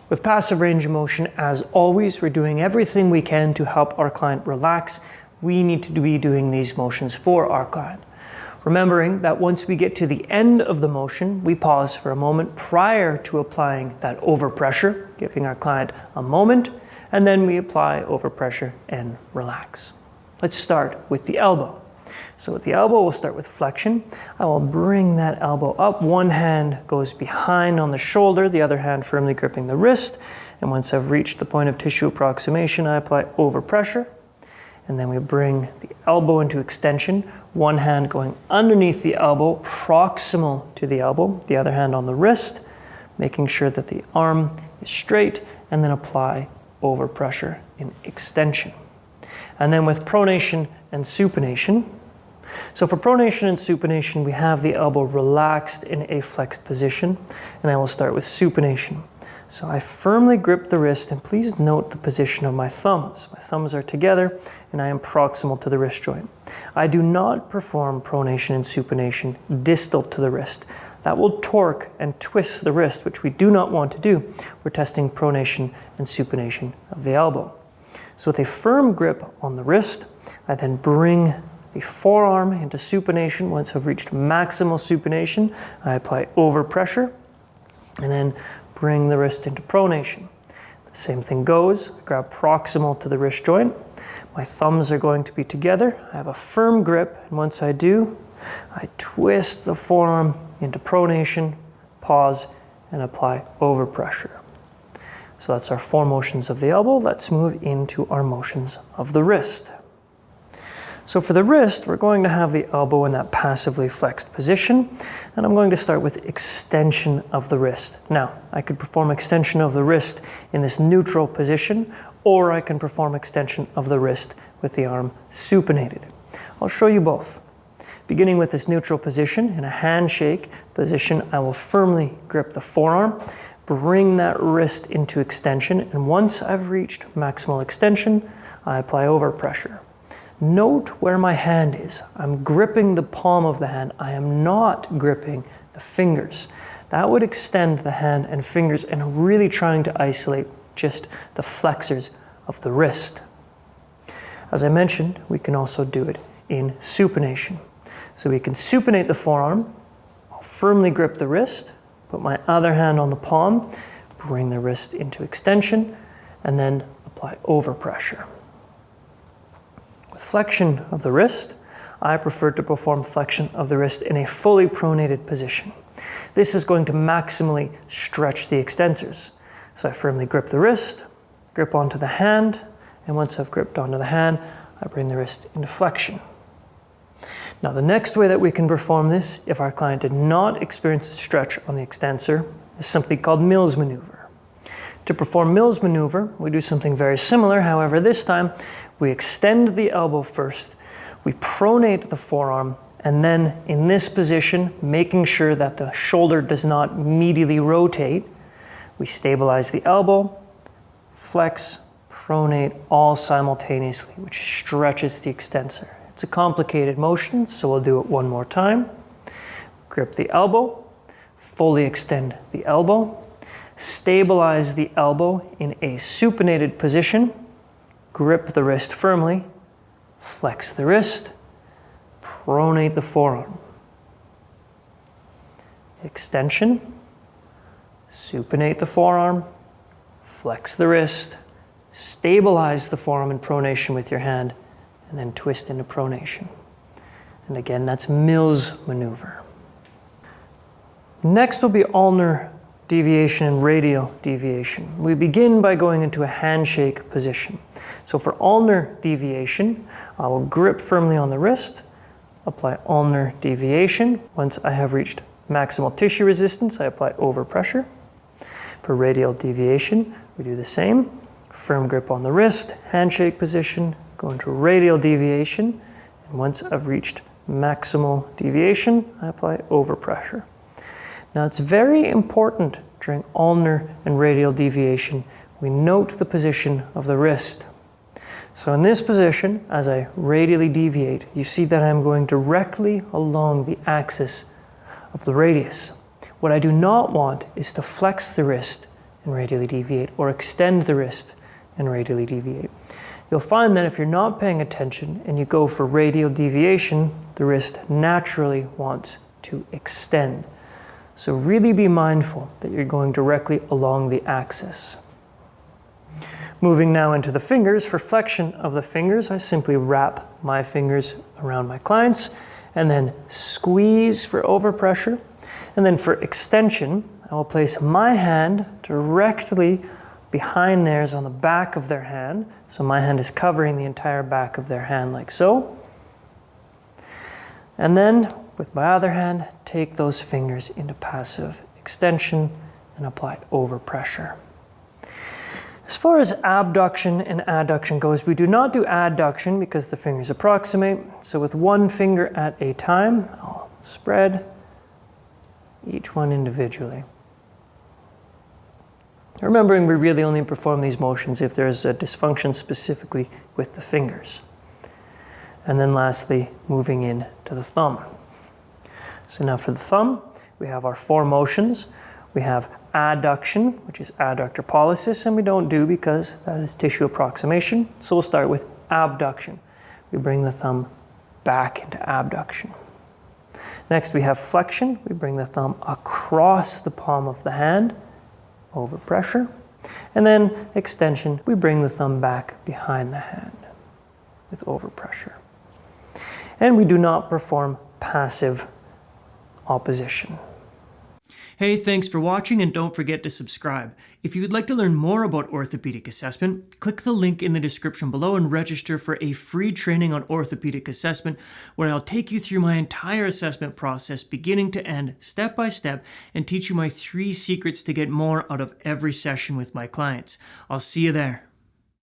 With passive range of motion, as always, we're doing everything we can to help our client relax. We need to be doing these motions for our client. Remembering that once we get to the end of the motion, we pause for a moment prior to applying that overpressure, giving our client a moment, and then we apply overpressure and relax. Let's start with the elbow. So with the elbow, we'll start with flexion. I will bring that elbow up. One hand goes behind on the shoulder, the other hand firmly gripping the wrist. And once I've reached the point of tissue approximation, I apply overpressure. And then we bring the elbow into extension. One hand going underneath the elbow, proximal to the elbow, the other hand on the wrist, making sure that the arm is straight, and then apply overpressure in extension. And then with pronation and supination. So for pronation and supination, we have the elbow relaxed in a flexed position, and I will start with supination. So I firmly grip the wrist, and please note the position of my thumbs. My thumbs are together, and I am proximal to the wrist joint. I do not perform pronation and supination distal to the wrist. That will torque and twist the wrist, which we do not want to do. We're testing pronation and supination of the elbow. So with a firm grip on the wrist, I then bring the forearm into supination. Once I've reached maximal supination, I apply overpressure and then bring the wrist into pronation. The same thing goes. I grab proximal to the wrist joint. My thumbs are going to be together. I have a firm grip, and once I do, I twist the forearm into pronation, pause, and apply overpressure. So that's our 4 motions of the elbow. Let's move into our motions of the wrist. So for the wrist, we're going to have the elbow in that passively flexed position, and I'm going to start with extension of the wrist. Now, I could perform extension of the wrist in this neutral position, or I can perform extension of the wrist with the arm supinated. I'll show you both. Beginning with this neutral position, in a handshake position, I will firmly grip the forearm, bring that wrist into extension, and once I've reached maximal extension, I apply overpressure. Note where my hand is. I'm gripping the palm of the hand. I am not gripping the fingers. That would extend the hand and fingers and really trying to isolate just the flexors of the wrist. As I mentioned, we can also do it in supination. So we can supinate the forearm, I'll firmly grip the wrist, put my other hand on the palm, bring the wrist into extension, and then apply overpressure. With flexion of the wrist, I prefer to perform flexion of the wrist in a fully pronated position. This is going to maximally stretch the extensors. So I firmly grip the wrist, grip onto the hand, and once I've gripped onto the hand, I bring the wrist into flexion. Now the next way that we can perform this, if our client did not experience a stretch on the extensor, is simply called Mills maneuver. To perform Mills maneuver, we do something very similar. However, this time we extend the elbow first, we pronate the forearm, and then in this position, making sure that the shoulder does not medially rotate, we stabilize the elbow, flex, pronate all simultaneously, which stretches the extensor. It's a complicated motion, so we'll do it one more time. Grip the elbow, fully extend the elbow, stabilize the elbow in a supinated position, grip the wrist firmly, flex the wrist, pronate the forearm. Extension, supinate the forearm, flex the wrist, stabilize the forearm in pronation with your hand, and then twist into pronation. And again, that's Mills maneuver. Next will be ulnar deviation and radial deviation. We begin by going into a handshake position. So for ulnar deviation, I will grip firmly on the wrist, apply ulnar deviation. Once I have reached maximal tissue resistance, I apply overpressure. For radial deviation, we do the same. Firm grip on the wrist, handshake position, go into radial deviation, and once I've reached maximal deviation, I apply overpressure. Now it's very important during ulnar and radial deviation, we note the position of the wrist. So in this position, as I radially deviate, you see that I'm going directly along the axis of the radius. What I do not want is to flex the wrist and radially deviate, or extend the wrist and radially deviate. You'll find that if you're not paying attention and you go for radial deviation, the wrist naturally wants to extend. So really be mindful that you're going directly along the axis. Moving now into the fingers, for flexion of the fingers, I simply wrap my fingers around my clients and then squeeze for overpressure. And then for extension, I will place my hand directly behind theirs on the back of their hand. So my hand is covering the entire back of their hand like so. And then with my other hand, take those fingers into passive extension and apply overpressure. As far as abduction and adduction goes, we do not do adduction because the fingers approximate. So with one finger at a time, I'll spread each one individually. Remembering we really only perform these motions if there's a dysfunction specifically with the fingers. And then lastly, moving in to the thumb. So now for the thumb, we have our 4 motions. We have adduction, which is adductor pollicis, and we don't do because that is tissue approximation. So we'll start with abduction. We bring the thumb back into abduction. Next we have flexion. We bring the thumb across the palm of the hand, over pressure. And then extension, we bring the thumb back behind the hand with overpressure. And we do not perform passive opposition. Hey, thanks for watching, and don't forget to subscribe. If you would like to learn more about orthopedic assessment, click the link in the description below and register for a free training on orthopedic assessment where I'll take you through my entire assessment process beginning to end, step by step, and teach you my 3 secrets to get more out of every session with my clients. I'll see you there.